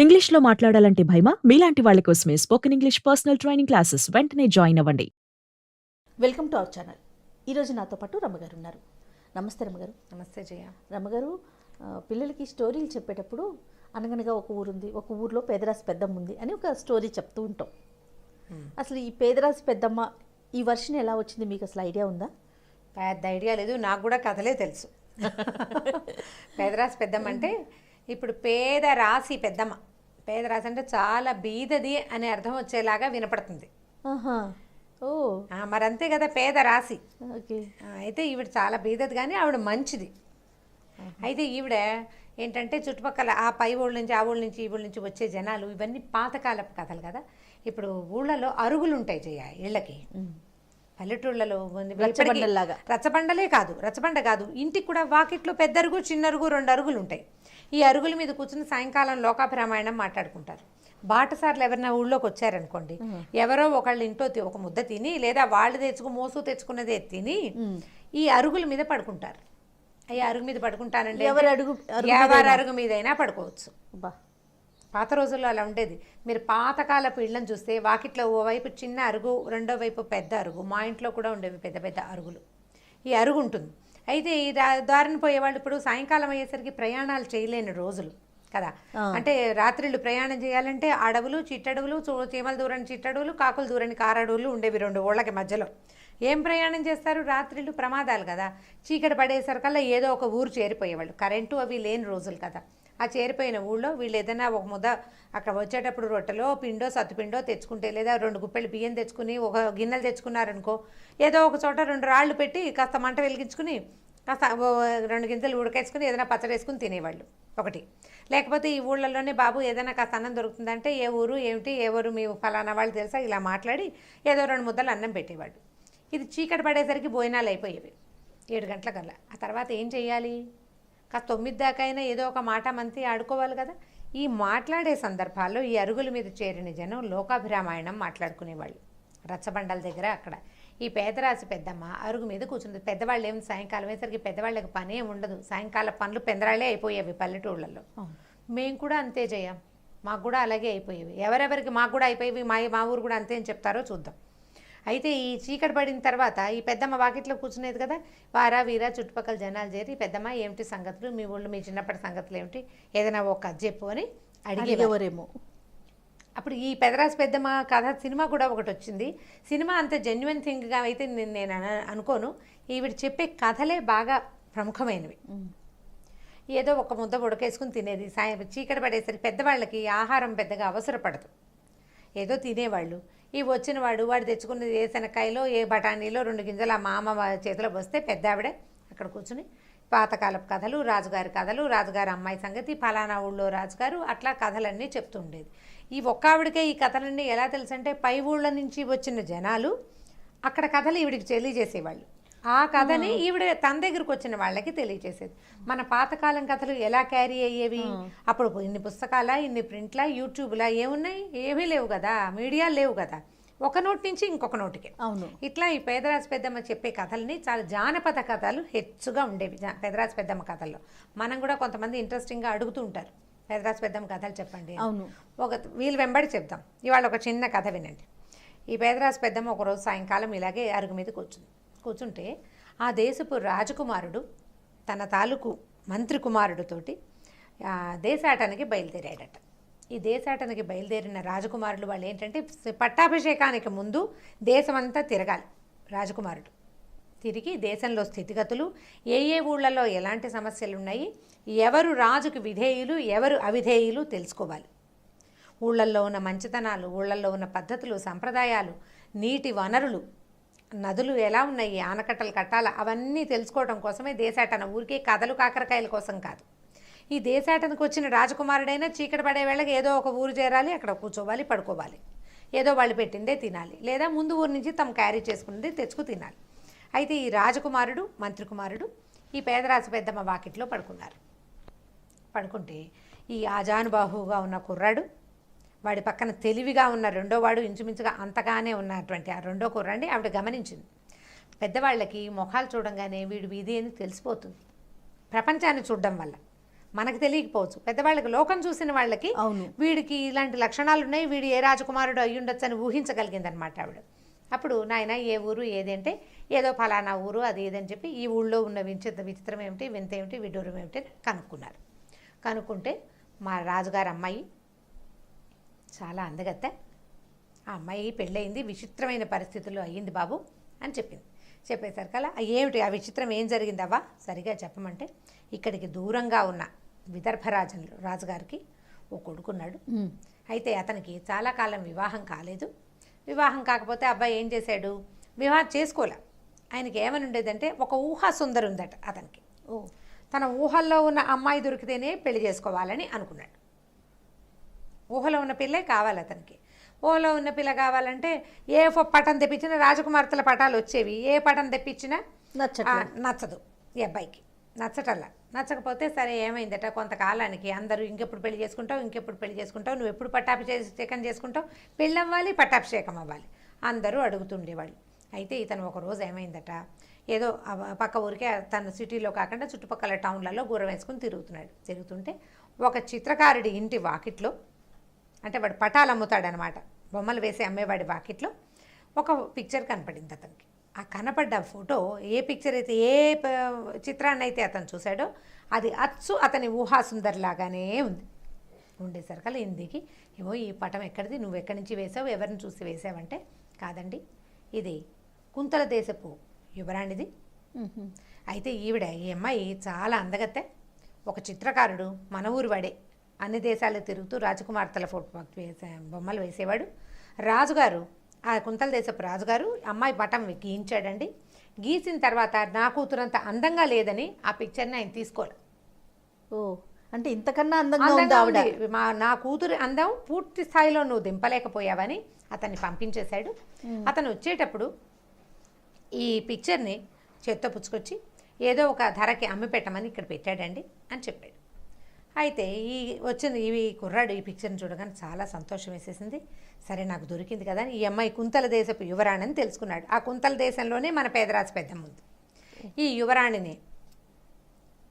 ఇంగ్లీష్‌లో మాట్లాడాలంటే భయమా? మీలాంటి వాళ్ళ కోసమే spoken English personal training classes వెంటనే జాయిన్ అవ్వండి. Welcome to our channel. ఈరోజు నాతో పాటు రమ్మగారు ఉన్నారు. నమస్తే రమ్మగారు. నమస్తే జయ. రమ్మగారు, పిల్లలకి స్టోరీలు చెప్పేటప్పుడు అనగనగా ఒక ఊరుంది, ఒక ఊర్లో పేదరాశి పెద్దమ్మ ఉంది అని ఒక స్టోరీ చెప్తూ ఉంటాం. అసలు ఈ పేదరాశి పెద్దమ్మ ఈ వర్షన్ ఎలా వచ్చింది, మీకు అసలు ఐడియా ఉందా? పెద్ద ఐడియా లేదు, నాకు కూడా కథలే తెలుసు. పేదరాశి పెద్దమ్మ అంటే ఇప్పుడు పేద రాశి పెద్దమ్మ. పేద రాశి అంటే చాలా బీదది అనే అర్థం వచ్చేలాగా వినపడుతుంది. ఆహా, ఓ మరి అంతే కదా, పేద రాశి. ఓకే. అయితే ఈవిడ చాలా బీదది, కానీ ఆవిడ మంచిది. అయితే ఈవిడ ఏంటంటే చుట్టుపక్కల ఆ పై ఊళ్ళ నుంచి ఆ ఊళ్ళ నుంచి ఈ ఊళ్ళ నుంచి వచ్చే జనాలు ఇవన్నీ పాతకాలపు కథలు కదా. ఇప్పుడు ఊళ్ళలో అరుగులు ఉంటాయి జయ, ఇళ్ళకి. పల్లెటూళ్ళలో రచ్చబండల్లాగా. రచ్చబండ కాదు, ఇంటికి కూడా వాకిట్లో పెద్ద అరుగు, చిన్న అరుగు, 2 అరుగులు ఉంటాయి. ఈ అరుగుల మీద కూర్చుని సాయంకాలం లోకాభిరామాయణం మాట్లాడుకుంటారు. బాటసార్లు ఎవరైనా ఊళ్ళోకి వచ్చారనుకోండి, ఎవరో ఒకళ్ళు ఇంట్లో ఒక ముద్ద తిని, లేదా వాళ్ళు తెచ్చుకున్నదే తిని ఈ అరుగుల మీద పడుకుంటారు. ఈ అరుగు మీద పడుకుంటానండి, ఎవరి అరుగు మీదైనా పడుకోవచ్చు. పాత రోజుల్లో అలా ఉండేది. మీరు పాతకాలపు ఇళ్ళని చూస్తే వాకిట్లో ఓవైపు చిన్న అరుగు, రెండో వైపు పెద్ద అరుగు. మా ఇంట్లో కూడా ఉండేవి పెద్ద పెద్ద అరుగులు. ఈ అరుగు ఉంటుంది. అయితే ఈ దారిన పోయేవాళ్ళు ఇప్పుడు సాయంకాలం అయ్యేసరికి ప్రయాణాలు చేయలేని రోజులు కదా. అంటే రాత్రిళ్ళు ప్రయాణం చేయాలంటే అడవులు, చిట్టడవులు, చీమల దూరని చిట్టడవులు, కాకుల దూరని కారడవులు ఉండేవి 2 ఊళ్ళకి మధ్యలో. ఏం ప్రయాణం చేస్తారు? రాత్రిళ్ళు ప్రమాదాలు కదా. చీకటి పడేసరికల్లా ఏదో ఒక ఊరు చేరిపోయేవాళ్ళు. కరెంటు అవి లేని రోజులు కదా. ఆ చేరిపోయిన ఊళ్ళో వీళ్ళు ఏదైనా ఒక ముద్ద అక్కడ వచ్చేటప్పుడు రొట్టెలో పిండో సత్తుపిండో తెచ్చుకుంటే, లేదా 2 గుప్పెళ్ళు బియ్యం తెచ్చుకుని ఒక గిన్నెలు తెచ్చుకున్నారనుకో, ఏదో ఒక చోట 2 రాళ్ళు పెట్టి కాస్త మంట వెలిగించుకుని కాస్త 2 గింజలు ఉడకేసుకుని ఏదైనా పచ్చడి వేసుకుని తినేవాళ్ళు ఒకటి. లేకపోతే ఈ ఊళ్ళల్లోనే బాబు ఏదైనా కాస్త అన్నం దొరుకుతుందంటే, ఏ ఊరు ఏమిటి, ఎవరు మీ ఫలానా వాళ్ళు తెలుసా, ఇలా మాట్లాడి ఏదో 2 ముద్దలు అన్నం పెట్టేవాళ్ళు. ఇది చీకటి పడేసరికి భోజనాలు అయిపోయేవి 7 గంటల కల్లా. ఆ తర్వాత ఏం చేయాలి? కాస్త 9 దాకా అయినా ఏదో ఒక మాట మంతి ఆడుకోవాలి కదా. ఈ మాట్లాడే సందర్భాల్లో ఈ అరుగుల మీద చేరిన జనం లోకాభిరామాయణం మాట్లాడుకునేవాళ్ళు రచ్చబండల దగ్గర. అక్కడ ఈ పేదరాశి పెద్దమ్మ అరుగు మీద కూర్చుంది. పెద్దవాళ్ళు ఏమి సాయంకాలం అయ్యేసరికి పెద్దవాళ్ళకి పనే ఉండదు. సాయంకాలం పనులు పెందరాళ్ళే అయిపోయేవి పల్లెటూళ్ళల్లో. మేము కూడా అంతే చేయం, మాకు కూడా అలాగే అయిపోయేవి. ఎవరెవరికి మాకు కూడా అయిపోయేవి, మా ఊరు కూడా అంతే అని చెప్తారో చూద్దాం. అయితే ఈ చీకటి పడిన తర్వాత ఈ పెద్దమ్మ వాకిట్లో కూర్చునేది కదా. వారా వీరా చుట్టుపక్కల జనాలు చేరి, పెద్దమ్మ ఏమిటి సంగతులు, మీ ఊళ్ళో మీ చిన్నప్పటి సంగతులు ఏమిటి, ఏదైనా ఒక కథ చెప్పు అని అడిగేవారేమో. అప్పుడు ఈ పెదరాశి పెద్దమ్మ కథ సినిమా కూడా ఒకటి వచ్చింది. సినిమా అంత జెన్యున్ థింగ్గా అయితే నేను అనుకోను. ఈవిడ చెప్పే కథలే బాగా ప్రముఖమైనవి. ఏదో ఒక ముద్ద ఉడకేసుకుని తినేది. చీకటి పడేసరికి పెద్దవాళ్ళకి ఆహారం పెద్దగా అవసరపడదు, ఏదో తినేవాళ్ళు. ఈ వచ్చిన వాడు తెచ్చుకున్నది ఏ శనక్కాయలో ఏ బఠానీలో 2 గింజలు ఆ మామ చేతిలో వస్తే పెద్ద ఆవిడ అక్కడ కూర్చుని పాతకాలపు కథలు, రాజుగారి కథలు, రాజుగారి అమ్మాయి సంగతి, ఫలానా ఊళ్ళో రాజుగారు, అట్లా కథలన్నీ చెప్తూ ఉండేది. ఈ ఒక్క ఆవిడకే ఈ కథలన్నీ ఎలా తెలుసు అంటే, పై ఊళ్ళ నుంచి వచ్చిన జనాలు అక్కడ కథలు ఈవిడికి తెలియజేసేవాళ్ళు. ఆ కథని ఈవిడ తన దగ్గరకు వచ్చిన వాళ్ళకి తెలియజేసేది. మన పాతకాలం కథలు ఎలా క్యారీ అయ్యేవి? అప్పుడు ఇన్ని పుస్తకాల, ఇన్ని ప్రింట్లా, యూట్యూబ్లా ఏమున్నాయి? ఏమీ లేవు కదా, మీడియా లేవు కదా. ఒక నోటి నుంచి ఇంకొక నోటికి. అవును. ఇట్లా ఈ పేదరాశి పెద్దమ్మ చెప్పే కథల్ని చాలా జానపద కథలు హెచ్చుగా ఉండేవి పేదరాశి పెద్దమ్మ కథల్లో. మనం కూడా కొంతమంది ఇంట్రెస్టింగ్గా అడుగుతూ ఉంటారు, పేదరాశి పెద్దమ్మ కథలు చెప్పండి. అవును. వీళ్ళు వెంబడి చెప్తాం. ఇవాళ ఒక చిన్న కథ వినండి. ఈ పేదరాశి పెద్దమ్మ ఒకరోజు సాయంకాలం ఇలాగే అరుగు మీద కూర్చుంటే ఆ దేశపు రాజకుమారుడు తన తాలూకు మంత్రి కుమారుడితోటి దేశాటానికి బయలుదేరాడట. ఈ దేశాటానికి బయలుదేరిన రాజకుమారులు వాళ్ళు ఏంటంటే, పట్టాభిషేకానికి ముందు దేశమంతా తిరగాలి రాజకుమారుడు. తిరిగి దేశంలో స్థితిగతులు, ఏ ఊళ్ళలో ఎలాంటి సమస్యలు ఉన్నాయి, ఎవరు రాజుకు విధేయులు ఎవరు అవిధేయులు తెలుసుకోవాలి. ఊళ్ళల్లో ఉన్న మంచితనాలు, ఊళ్ళల్లో ఉన్న పద్ధతులు, సంప్రదాయాలు, నీటి వనరులు, నదులు ఎలా ఉన్నాయి, ఆనకట్టలు కట్టాలా, అవన్నీ తెలుసుకోవడం కోసమే దేశాటన. ఊరికే కథలు కాకరకాయల కోసం కాదు. ఈ దేశాటనకు వచ్చిన రాజకుమారుడైనా చీకటి పడే వేళకి ఏదో ఒక ఊరు చేరాలి, అక్కడ కూర్చోవాలి, పడుకోవాలి, ఏదో వాళ్ళు పెట్టిందే తినాలి, లేదా ముందు ఊరు నుంచి తమ క్యారీ చేసుకున్నది తెచ్చుకు తినాలి. అయితే ఈ రాజకుమారుడు, మంత్రి కుమారుడు ఈ పేదరాశి పెద్దమ్మ వాకిట్లో పడుకుంటే ఈ ఆజానుబాహువుగా ఉన్న కుర్రాడు, వాడి పక్కన తెలివిగా ఉన్న రెండో వాడు, ఇంచుమించుగా అంతగానే ఉన్నటువంటి ఆ రెండో కుర్రాడిని ఆవిడ గమనించింది. పెద్దవాళ్ళకి ముఖాలు చూడంగానే వీడు వీధి అని తెలిసిపోతుంది, ప్రపంచాన్ని చూడడం వల్ల. మనకు తెలియకపోవచ్చు, పెద్దవాళ్ళకి లోకం చూసిన వాళ్ళకి అవును. వీడికి ఇలాంటి లక్షణాలు ఉన్నాయి, వీడు ఏ రాజకుమారుడు అయ్యి ఉండొచ్చు అని ఊహించగలిగింది అనమాట ఆవిడ. అప్పుడు నాయన ఏ ఊరు ఏది అంటే ఏదో ఫలానా ఊరు అది ఏదని చెప్పి ఈ ఊళ్ళో ఉన్న విచిత్రం ఏమిటి, వింత ఏమిటి, విడ్డూరం ఏమిటి కనుక్కున్నారు. కనుక్కుంటే మా రాజుగారు అమ్మాయి చాలా అందగత్తె, ఆ అమ్మాయి పెళ్ళయింది, విచిత్రమైన పరిస్థితుల్లో అయ్యింది బాబు అని చెప్పింది. చెప్పేసరికల్లా ఏమిటి ఆ విచిత్రం ఏం జరిగిందవ్వా సరిగా చెప్పమంటే, ఇక్కడికి దూరంగా ఉన్న రాజుగారికి ఓ కొడుకున్నాడు. అయితే అతనికి చాలా కాలం వివాహం కాలేదు. వివాహం కాకపోతే అబ్బాయి ఏం చేశాడు, వివాహం చేసుకోలే. ఆయనకి ఏమని ఉండేదంటే ఒక ఊహా సుందరి ఉందట అతనికి. తన ఊహల్లో ఉన్న అమ్మాయి దొరికితేనే పెళ్లి చేసుకోవాలని అనుకున్నాడు. ఊహలో ఉన్న పిల్లే కావాలి అతనికి. ఊహలో ఉన్న పిల్ల కావాలంటే ఏ పటం తెప్పించినా రాజకుమార్తెల పటాలు వచ్చేవి, ఏ పటం తెప్పించినా నచ్చదు ఈ అబ్బాయికి, నచ్చటల్లా. నచ్చకపోతే సరే ఏమైందట, కొంతకాలానికి అందరూ ఇంకెప్పుడు పెళ్లి చేసుకుంటావు, నువ్వు ఎప్పుడు పట్టాభిషేకం చేసుకుంటావు, పెళ్ళి అవ్వాలి, పట్టాభిషేకం అవ్వాలి అందరూ అడుగుతుండేవాళ్ళు. అయితే ఇతను ఒక రోజు ఏమైందట, ఏదో పక్క ఊరికే తన సిటీలో కాకుండా చుట్టుపక్కల టౌన్లలో గుర్రం వేసుకుని తిరుగుతుంటే ఒక చిత్రకారుడి ఇంటి వాకిట్లో, అంటే వాడు పటాలు అమ్ముతాడనమాట, బొమ్మలు వేసి అమ్మేవాడి వాకిట్లో ఒక పిక్చర్ కనపడింది అతనికి. ఆ కనపడ్డ ఫోటో ఏ పిక్చర్ అయితే ఏ చిత్రాన్ని అయితే అతను చూశాడో అది అచ్చు అతని ఊహాసుందరిలాగానే ఉంది. ఉండేసరికల్లా ఇందుకి ఏమో ఈ పటం ఎక్కడిది, నువ్వు ఎక్కడి నుంచి వేసావు, ఎవరిని చూసి వేసావంటే, కాదండి ఇది కుంతల దేశపు యువరాణిది. అయితే ఈ అమ్మాయి చాలా అందగత్తె, ఒక చిత్రకారుడు మన ఊరు వాడే, అన్ని దేశాలు తిరుగుతూ రాజకుమార్తెల ఫోటో బొమ్మలు వేసేవాడు. రాజుగారు, ఆ కుంతల దేశపు రాజుగారు అమ్మాయి పటం గీయించాడండి. గీసిన తర్వాత నా కూతురంత అందంగా లేదని ఆ పిక్చర్ని ఆయన తీసుకోలే. అంటే ఇంతకన్నా అందంగా ఉంది నా కూతురు అందం పూర్తి స్థాయిలో నువ్వు దింపలేకపోయావని అతన్ని పంపించేశాడు. అతను వచ్చేటప్పుడు ఈ పిక్చర్ని చేత్తో పుచ్చుకొచ్చి ఏదో ఒక ధరకి అమ్మి పెట్టమని ఇక్కడ పెట్టాడండి అని చెప్పాడు. అయితే ఈ కుర్రాడు ఈ పిక్చర్ని చూడగానే చాలా సంతోషం వేసేసింది. సరే నాకు దొరికింది కదా అని ఈ అమ్మాయి కుంతల దేశపు యువరాణిని తెలుసుకున్నాడు. ఆ కుంతల దేశంలోనే మన పేదరాజు పెద్దమ్మ ఉంది. ఈ యువరాణిని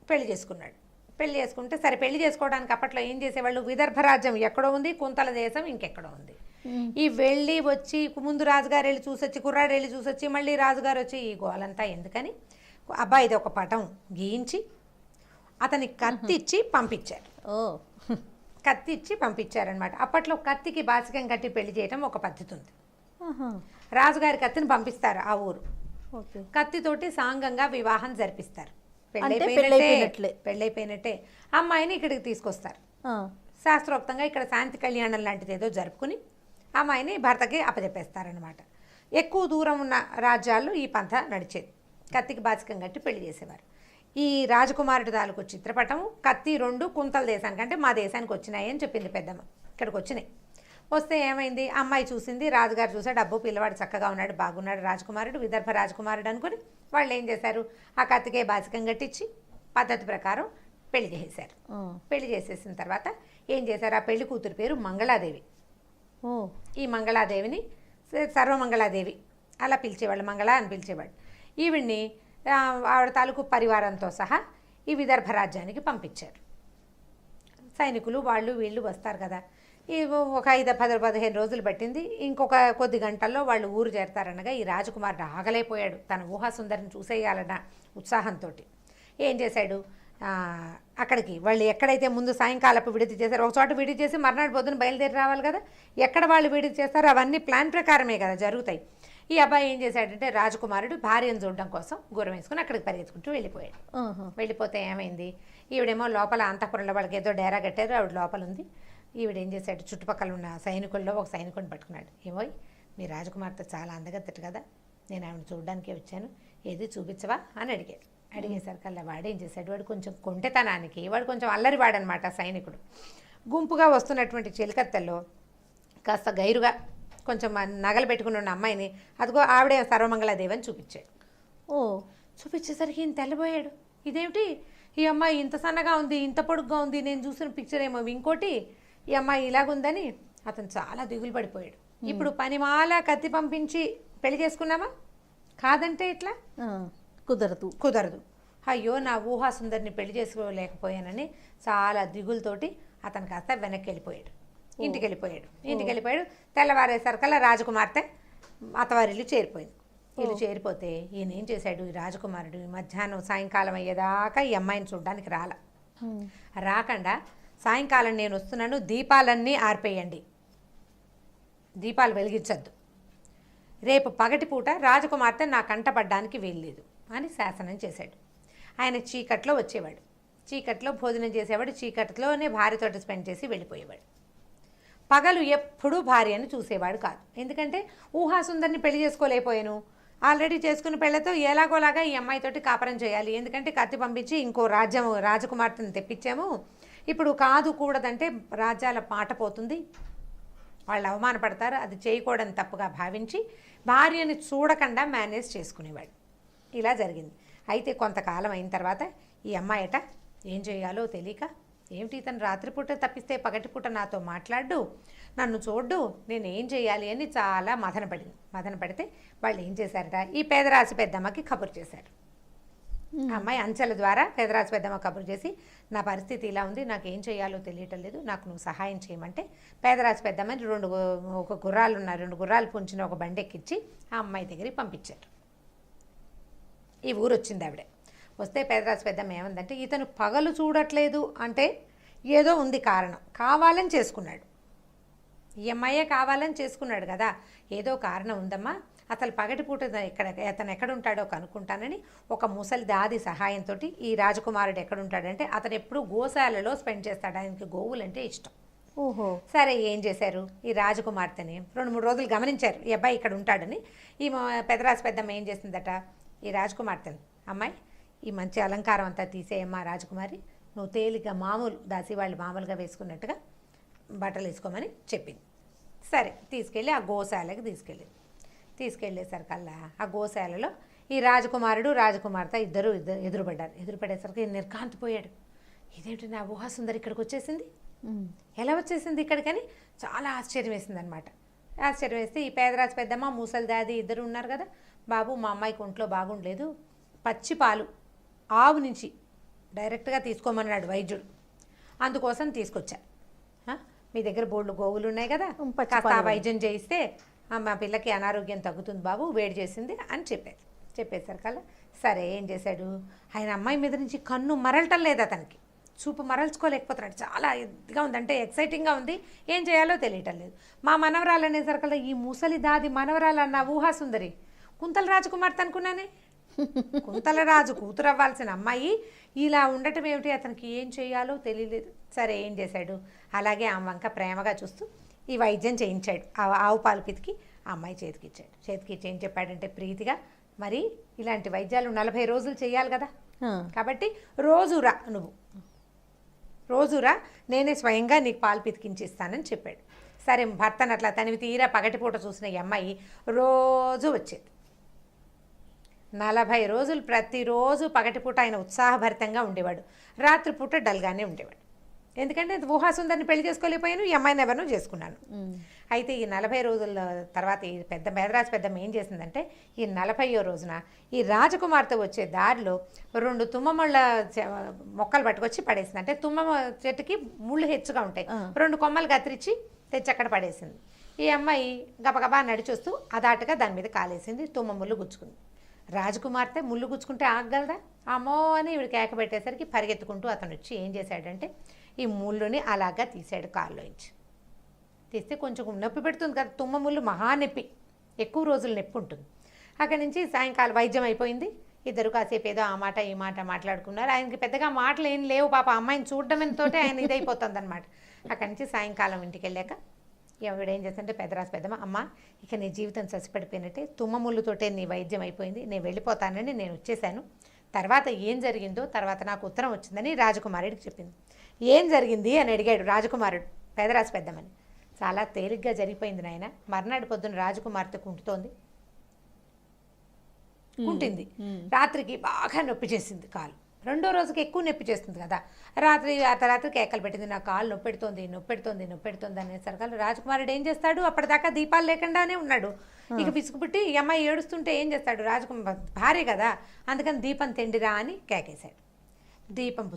పెళ్లి చేసుకున్నాడు. పెళ్లి చేసుకుంటే సరే, పెళ్లి చేసుకోవడానికి అప్పట్లో ఏం చేసేవాళ్ళు, విదర్భ రాజ్యం ఎక్కడో ఉంది, కుంతల దేశం ఇంకెక్కడో ఉంది. ఈ వెళ్ళి వచ్చి ముందు రాజుగారు వెళ్ళి చూసొచ్చి, కుర్రాడు వెళ్ళి చూసొచ్చి, మళ్ళీ రాజుగారు వచ్చి ఈ గోలంతా ఎందుకని అబ్బాయిది ఒక పటం గీయించి అతనికి కత్తిచ్చి పంపించారు. కత్తిచ్చి పంపించారనమాట. అప్పట్లో కత్తికి బాసికం కట్టి పెళ్లి చేయడం ఒక పద్ధతి ఉంది. రాజుగారి కత్తిని పంపిస్తారు ఆ ఊరు. కత్తితోటి సాంగంగా వివాహం జరిపిస్తారు. పెళ్ళైపోయినట్టే అమ్మాయిని ఇక్కడికి తీసుకొస్తారు. శాస్త్రోక్తంగా ఇక్కడ శాంతి కళ్యాణం లాంటిది ఏదో జరుపుకుని అమ్మాయిని భర్తకి అప్పచెప్పేస్తారనమాట. ఎక్కువ దూరం ఉన్న రాజ్యాల్లో ఈ పంథ నడిచేది. కత్తికి బాసికం కట్టి పెళ్లి చేసేవారు. ఈ రాజకుమారుడి తాలూకు చిత్రపటము, కత్తి 2 కుంతల దేశానికి, అంటే మా దేశానికి వచ్చినాయి అని చెప్పింది పెద్దమ్మ. ఇక్కడికి వచ్చినాయి. వస్తే ఏమైంది, అమ్మాయి చూసింది, రాజుగారు చూసాడు, అబ్బో పిల్లవాడు చక్కగా ఉన్నాడు, బాగున్నాడు, రాజకుమారుడు, విదర్భ రాజకుమారుడు అనుకుని వాళ్ళు ఏం చేశారు, ఆ కత్తికే బాసికం కట్టించి పద్ధతి ప్రకారం పెళ్లి చేసేశారు. పెళ్లి చేసేసిన తర్వాత ఏం చేశారు, ఆ పెళ్లి కూతురు పేరు మంగళాదేవి. ఈ మంగళాదేవిని సర్వమంగళాదేవి అలా పిలిచేవాళ్ళు, మంగళ అని పిలిచేవాళ్ళు. ఈవిడ్ని ఆవిడ తాలూకు పరివారంతో సహా ఈ విదర్భ రాజ్యానికి పంపించారు. సైనికులు వాళ్ళు వీళ్ళు వస్తారు కదా. ఈ ఒక 5-10-15 రోజులు పట్టింది. ఇంకొక కొద్ది గంటల్లో వాళ్ళు ఊరు చేరతారనగా ఈ రాజకుమారుడు ఆగలేకపోయాడు. తన ఊహాసుందరిని చూసేయాలన్న ఉత్సాహంతో ఏం చేశాడు, అక్కడికి వాళ్ళు ఎక్కడైతే ముందు సాయంకాలపు విడిది చేశారో ఒక చోట విడిది చేసి మర్నాడు పొద్దున బయలుదేరి రావాలి కదా. ఎక్కడ వాళ్ళు విడిది చేస్తారో అవన్నీ ప్లాన్ ప్రకారమే కదా జరుగుతాయి. ఈ అబ్బాయి ఏం చేశాడంటే, రాజకుమారుడు భార్యను చూడడం కోసం గుర్రం వేసుకుని అక్కడికి పరిగెత్తుకుంటూ వెళ్ళిపోయాడు. వెళ్ళిపోతే ఏమైంది, ఈవిడేమో లోపల అంతఃపురంలో వాళ్ళకి ఏదో డేరా కట్టారు, ఆవిడ లోపల ఉంది. ఈవిడేం చేశాడు, చుట్టుపక్కల ఉన్న సైనికుల్లో ఒక సైనికుడిని పట్టుకున్నాడు. ఏమోయ్ మీ రాజకుమార్తె చాలా అందగత్తెట కదా, నేను ఆవిడ చూడడానికే వచ్చాను, ఏది చూపించవా అని అడిగాడు. అడిగేసరికల్లా వాడేం చేశాడు, వాడు కొంచెం కొంటెతనానికి, వాడు కొంచెం అల్లరివాడనమాట సైనికుడు. గుంపుగా వస్తున్నటువంటి చిలకత్తెల్లో కాస్త గైరుగా కొంచెం నగలు పెట్టుకుని ఉన్న అమ్మాయిని, అదిగో ఆవిడే సర్వమంగళాదేవి అని చూపించాడు. చూపించేసరికి ఈయన తెల్లబోయాడు. ఇదేమిటి, ఈ అమ్మాయి ఇంత సన్నగా ఉంది, ఇంత పొడుగ్గా ఉంది, నేను చూసిన పిక్చర్ ఏమో ఇంకోటి, ఈ అమ్మాయి ఇలాగుందని అతను చాలా దిగులు పడిపోయాడు. ఇప్పుడు పనిమాల కత్తి పంపించి పెళ్లి చేసుకున్నామా, కాదంటే ఇట్లా కుదరదు. అయ్యో నా ఊహా సుందరిని పెళ్లి చేసుకోలేకపోయానని చాలా దిగులతోటి అతను కాస్త వెనక్కి వెళ్ళిపోయాడు, ఇంటికి వెళ్ళిపోయాడు. తెల్లవారేసరికల్లా రాజకుమార్తె అత్తవారిల్లు చేరిపోయింది. ఇల్లు చేరిపోతే ఈయన ఏం చేశాడు, ఈ రాజకుమారుడు మధ్యాహ్నం సాయంకాలం అయ్యేదాకా ఈ అమ్మాయిని చూడడానికి రాకుండా సాయంకాలం నేను వస్తున్నాను, దీపాలన్నీ ఆర్పేయండి, దీపాలు వెలిగించద్దు, రేపు పగటిపూట రాజకుమార్తె నా కంటపడ్డానికి వీల్లేదు అని శాసనం చేశాడు. ఆయన చీకట్లో వచ్చేవాడు, చీకట్లో భోజనం చేసేవాడు, చీకట్లోనే భార్యతోటి స్పెండ్ చేసి వెళ్ళిపోయేవాడు. పగలు ఎప్పుడూ భార్యను చూసేవాడు కాదు. ఎందుకంటే ఊహాసుందరిని పెళ్లి చేసుకోలేకపోయాను, ఆల్రెడీ చేసుకున్న పెళ్లతో ఎలాగోలాగా ఈ అమ్మాయితోటి కాపురం చేయాలి, ఎందుకంటే కత్తి పంపించి ఇంకో రాజకుమార్తెను తెప్పించాము, ఇప్పుడు కాదు కూడదంటే రాజ్యాల పాట పోతుంది, వాళ్ళు అవమానపడతారు, అది చేయకూడని తప్పుగా భావించి భార్యని చూడకుండా మేనేజ్ చేసుకునేవాడు. ఇలా జరిగింది. అయితే కొంతకాలం అయిన తర్వాత ఈ అమ్మాయట ఏం చేయాలో తెలియక, ఏమిటి ఇతను రాత్రిపూట తప్పిస్తే పగటిపూట నాతో మాట్లాడు, నన్ను చూడ్డు, నేను ఏం చేయాలి అని చాలా మదన పడితే వాళ్ళు ఏం చేశారట, ఈ పేదరాశి పెద్దమ్మకి కబురు చేశారు. అమ్మాయి అంచెల ద్వారా పేదరాశి పెద్దమ్మ కబురు చేసి, నా పరిస్థితి ఇలా ఉంది, నాకు ఏం చేయాలో తెలియటం లేదు, నాకు నువ్వు సహాయం చేయమంటే పేదరాశి పెద్దమ్మని రెండు గుర్రాలు పుంచిన ఒక బండి ఎక్కించి ఆ అమ్మాయి దగ్గరికి పంపించారు. ఈ ఊరు వచ్చింది ఆవిడ. వస్తే పేదరాశి పెద్దమ్మ ఏమందంటే, ఇతను పగలు చూడట్లేదు అంటే ఏదో ఉంది కారణం, కావాలని చేసుకున్నాడు, ఈ అమ్మాయే కావాలని చేసుకున్నాడు కదా, ఏదో కారణం ఉందమ్మా, అసలు పగటిపూట అతను ఎక్కడుంటాడో కనుక్కుంటానని ఒక ముసలి దాది సహాయంతో ఈ రాజకుమారుడు ఎక్కడుంటాడంటే అతను ఎప్పుడు గోశాలలో స్పెండ్ చేస్తాడు, ఆయనకి గోవులంటే ఇష్టం. ఓహో. సరే ఏం చేశారు, ఈ రాజకుమార్తెని 2-3 రోజులు గమనించారు, ఈ అబ్బాయి ఇక్కడ ఉంటాడని. ఈ పెదరాశి పెద్దమ్మ ఏం చేసిందట, ఈ రాజకుమార్తెని, అమ్మాయి ఈ మంచి అలంకారం అంతా తీసేయమ్మా రాజకుమారి, నువ్వు తేలిక మామూలు దాసి వాళ్ళు మామూలుగా వేసుకున్నట్టుగా బట్టలు వేసుకోమని చెప్పింది. సరే తీసుకెళ్ళి ఆ గోశాలకి తీసుకెళ్ళేసరికల్లా ఆ గోశాలలో ఈ రాజకుమార్తె ఇద్దరు ఎదురుపడేసరికి నిర్ఘాంతపోయాడు. ఇదేంటి నా ఊహాసుందరి ఇక్కడికి వచ్చేసింది, ఎలా వచ్చేసింది ఇక్కడికని చాలా ఆశ్చర్యం వేసింది అనమాట. ఆశ్చర్యం వేస్తే ఈ పేదరాజు పెద్దమ్మ ముసలి దాది ఇద్దరు ఉన్నారు కదా, బాబు మా అమ్మాయికి ఒంట్లో బాగుండలేదు, పచ్చి పాలు ఆవు నుంచి డైరెక్ట్గా తీసుకోమన్నాడు వైద్యుడు, అందుకోసం తీసుకొచ్చా, మీ దగ్గర బోర్డు గోవులు ఉన్నాయి కదా, కాస్త ఆ వైద్యం చేయిస్తే మా పిల్లకి అనారోగ్యం తగ్గుతుంది బాబు, వేడి చేసింది అని చెప్పేసరికల్లా సరే ఏం చేశాడు, ఆయన అమ్మాయి మీద నుంచి కన్ను మరలటం లేదు, అతనికి చూపు మరల్చుకోలేకపోతున్నాడు, చాలా ఇదిగా ఉంది, అంటే ఎక్సైటింగ్గా ఉంది, ఏం చేయాలో తెలియటం లేదు. మా మనవరాలు అనేసరికల్లా ఈ ముసలి దాది మనవరాలు అన్న ఊహాసుందరి కుంతల రాజకుమార్తె అనుకున్నానే, కుంతల రాజు కూతురు అవ్వాల్సిన అమ్మాయి ఇలా ఉండటం ఏమిటి, అతనికి ఏం చేయాలో తెలియలేదు. సరే ఏం చేశాడు, అలాగే ఆమె వంక ప్రేమగా చూస్తూ ఈ వైద్యం చేయించాడు, ఆవు పాలు పితికి ఆ అమ్మాయి చేతికిచ్చి ఏం చెప్పాడంటే ప్రీతిగా, మరి ఇలాంటి వైద్యాలు 40 రోజులు చేయాలి కదా, కాబట్టి రోజురా నేనే స్వయంగా నీకు పాలు పితికించిస్తానని చెప్పాడు. సరే భర్తను అట్లా తనివి తీరా పగటిపూట చూసిన ఈ అమ్మాయి రోజు వచ్చేది. 40 రోజులు ప్రతిరోజు పగటిపూట ఆయన ఉత్సాహభరితంగా ఉండేవాడు, రాత్రిపూట డల్గానే ఉండేవాడు. ఎందుకంటే ఊహాసుందరిని పెళ్లి చేసుకోలేకపోయాను, ఈ అమ్మాయిని ఎవరినో చేసుకున్నాను. అయితే ఈ 40 రోజుల తర్వాత ఈ పేదరాజు పెద్దమ్మ ఏం చేసిందంటే, ఈ 40వ రోజున ఈ రాజకుమార్తె వచ్చే దారిలో 2 తుమ్మముళ్ళ మొక్కలు పట్టుకొచ్చి పడేసింది. అంటే తుమ్మ చెట్టుకి ముళ్ళు హెచ్చుగా ఉంటాయి, 2 కొమ్మలు కత్తిరించి తెచ్చి అక్కడ పడేసింది. ఈ అమ్మాయి గబగబా నడిచొస్తూ అదాటుగా దాని మీద కాలేసింది, తుమ్మ ముళ్ళు గుచ్చుకుంది. రాజకుమార్తె ముళ్ళు గుచ్చుకుంటే ఆగగలదా, అమ్మో అని ఇవిడ కేక పెట్టేసరికి పరిగెత్తుకుంటూ అతను వచ్చి ఏం చేశాడంటే ఈ ముళ్ళుని అలాగా తీసాడు కాళ్ళలోంచి. తీస్తే కొంచెం నొప్పి పెడుతుంది కదా, తుమ్మ ముళ్ళు మహా నొప్పి, ఎక్కువ రోజులు నొప్పి ఉంటుంది. అక్కడి నుంచి సాయంకాలం వైద్యం అయిపోయింది, ఇద్దరు కాసేపు ఏదో ఆ మాట ఈ మాట మాట్లాడుకున్నారు. ఆయనకి పెద్దగా మాటలు ఏం లేవు, పాప అమ్మాయిని చూడడంతోటే ఆయన ఇదైపోతుంది అనమాట. అక్కడి నుంచి సాయంకాలం ఇంటికి వెళ్ళాక ఎవడేం చేస్తుంటే పెదరాశి పెద్దమ్మ, అమ్మ ఇక నీ జీవితం చచ్చిపడిపోయినట్టే, తుమ్మ ముళ్ళుతోటే నీ వైద్యం అయిపోయింది, నేను వెళ్ళిపోతానని నేను వచ్చేసాను, తర్వాత ఏం జరిగిందో తర్వాత నాకు ఉత్తరం వచ్చిందని రాజకుమారుడికి చెప్పింది. ఏం జరిగింది అని అడిగాడు రాజకుమారుడు పేదరాశి పెద్దమ్మని. చాలా తేలిగ్గా జరిగిపోయింది నాయన, మర్నాడు పొద్దున రాజకుమార్తె కుంటింది, రాత్రికి బాగా నొప్పి చేసింది కాలు, రెండో రోజుకి ఎక్కువ నొప్పి చేస్తుంది కదా, రాత్రి అర్ధరాత్రి కేకలు పెట్టింది, నా కాలు నొప్పెడుతోంది అనేసరికి రాజకుమారుడు ఏం చేస్తాడు, అప్పటిదాకా దీపాలు లేకుండానే ఉన్నాడు. ఇక విసుగుపుట్టి ఈ అమ్మాయి ఏడుస్తుంటే ఏం చేస్తాడు, రాజకుమార్ భార్య కదా, అందుకని దీపం తెండిరా అని కేకేశాడు. దీపం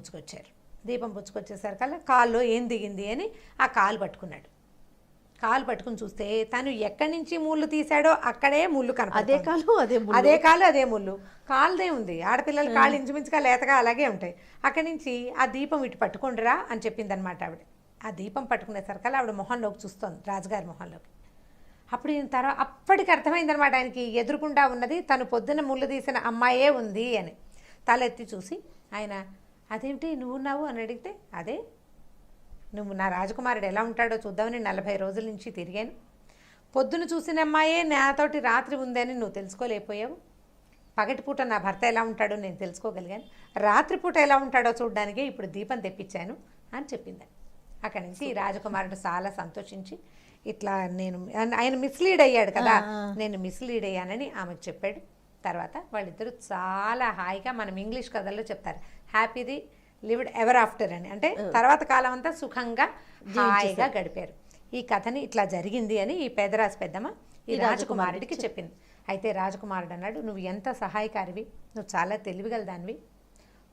పుచ్చుకొచ్చేసరికల్లా కాల్లో ఏం దిగింది అని ఆ కాలు పట్టుకున్నాడు. కాలు పట్టుకుని చూస్తే తను ఎక్కడి నుంచి ముళ్ళు తీశాడో అక్కడే ముళ్ళు అదే కనపడుతుంది. అదే ముళ్ళు కాలుదే ఉంది. ఆడపిల్లల కాళ్ళు ఇంచుమించుగా లేతగా అలాగే ఉంటాయి. అక్కడి నుంచి ఆ దీపం ఇటు పట్టుకుంటురా అని చెప్పింది అనమాట ఆవిడ. ఆ దీపం పట్టుకునేసరికల్లా ఆవిడ మొహంలోకి చూస్తోంది, రాజుగారి మొహంలోకి. అప్పుడు అప్పటికి అర్థమైందనమాట ఆయనకి, ఎదురుకుండా ఉన్నది తను పొద్దున్న ముళ్ళు తీసిన అమ్మాయే ఉంది అని. తలెత్తి చూసి ఆయన, అదేమిటి నువ్వున్నావు అని అడిగితే, అదే నువ్వు నా రాజకుమారుడు ఎలా ఉంటాడో చూద్దామని 40 రోజుల నుంచి తిరిగాను. పొద్దున చూసిన అమ్మాయే నాతోటి రాత్రి ఉందని నువ్వు తెలుసుకోలేకపోయావు. పగటిపూట నా భర్త ఎలా ఉంటాడో నేను తెలుసుకోగలిగాను, రాత్రిపూట ఎలా ఉంటాడో చూడడానికే ఇప్పుడు దీపం తెప్పించాను అని చెప్పింది. అక్కడి నుంచి రాజకుమారుడు చాలా సంతోషించి, ఇట్లా ఆయన మిస్లీడ్ అయ్యాడు కదా, నేను మిస్లీడ్ అయ్యానని ఆమెకు చెప్పాడు. తర్వాత వాళ్ళిద్దరూ చాలా హాయిగా, మనం ఇంగ్లీష్ కథల్లో చెప్తారు హ్యాపీది లివ్డ్ ఎవర్ ఆఫ్టర్ అని, అంటే తర్వాత కాలం అంతా సుఖంగా హాయిగా గడిపారు. ఈ కథని ఇట్లా జరిగింది అని ఈ పేదరాశి పెద్దమ్మ ఈ రాజకుమారుడికి చెప్పింది. అయితే రాజకుమారుడు అన్నాడు, నువ్వు ఎంత సహాయకారివి, నువ్వు చాలా తెలివిగల దానివి.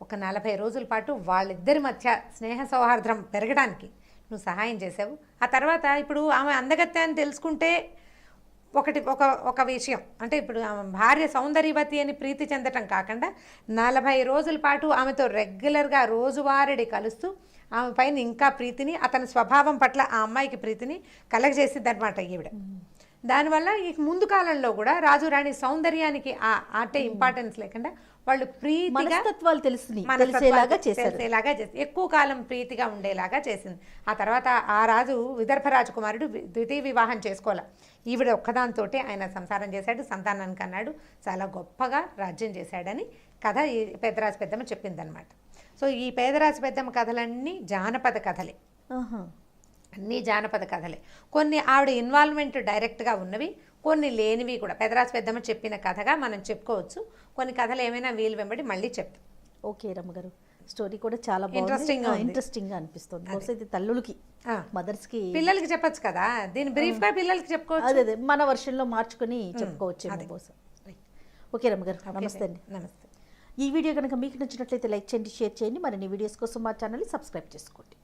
ఒక 40 రోజుల పాటు వాళ్ళిద్దరి మధ్య స్నేహ సౌహార్ద్రం పెరగడానికి నువ్వు సహాయం చేసావు. ఆ తర్వాత ఇప్పుడు ఆమె అందగత్యాన్ని తెలుసుకుంటే ఒక విషయం, అంటే ఇప్పుడు ఆమె భార్య సౌందర్యవతి అని ప్రీతి చెందటం కాకుండా 40 రోజుల పాటు ఆమెతో రెగ్యులర్గా రోజువారీ కలుస్తూ ఆమె పైన ఇంకా ప్రీతిని, అతని స్వభావం పట్ల ఆ అమ్మాయికి ప్రీతిని కలగజేసింది అనమాట ఈవిడ. దానివల్ల ఈ ముందు కాలంలో కూడా రాజు రాణి సౌందర్యానికి అంటే ఇంపార్టెన్స్ లేకుండా వాళ్ళు ప్రీతిగా తెలిసేలాగా చేసి ఎక్కువ కాలం ప్రీతిగా ఉండేలాగా చేసింది. ఆ తర్వాత ఆ రాజు విదర్భ రాజకుమారుడు ద్వితీయ వివాహం చేసుకోవాలి, ఈవిడ ఒక్కదాంతోటే ఆయన సంసారం చేశాడు, సంతానానికి అన్నాడు, చాలా గొప్పగా రాజ్యం చేశాడని కథ ఈ పేదరాశి పెద్దమ్మ చెప్పిందనమాట. సో ఈ పేదరాశి పెద్దమ్మ కథలన్నీ జానపద కథలే, అన్నీ జానపద కథలే. కొన్ని ఆవిడ ఇన్వాల్వ్మెంట్ డైరెక్ట్గా ఉన్నవి, కొన్ని లేనివి కూడా పెదరాశి పెద్దమ్మ చెప్పిన కథగా మనం చెప్పుకోవచ్చు. కొన్ని కథలు ఏమైనా వీలు వెంబడి మళ్ళీ చెప్తాం. ఓకే రమ్మగారు, స్టోరీ కూడా చాలా ఇంట్రెస్టింగ్ గా అనిపిస్తుంది. బహుశా ఇది తల్లులకి, మదర్స్ కి, పిల్లలకి చెప్పొచ్చు కదా, దీని బ్రీఫ్ గా పిల్లలకి చెప్పుకోవచ్చు. అదే మన వర్షన్ లో మార్చుకొని చెప్పుకోవచ్చు బహుశా. ఓకే రమ్మగారు, నమస్తే అండి. నమస్తే. ఈ వీడియో కనుక మీకు నచ్చినట్లయితే లైక్ చేయండి, షేర్ చేయండి. మరిన్ని వీడియోస్ కోసం మా ఛానల్ని సబ్స్క్రైబ్ చేసుకోండి.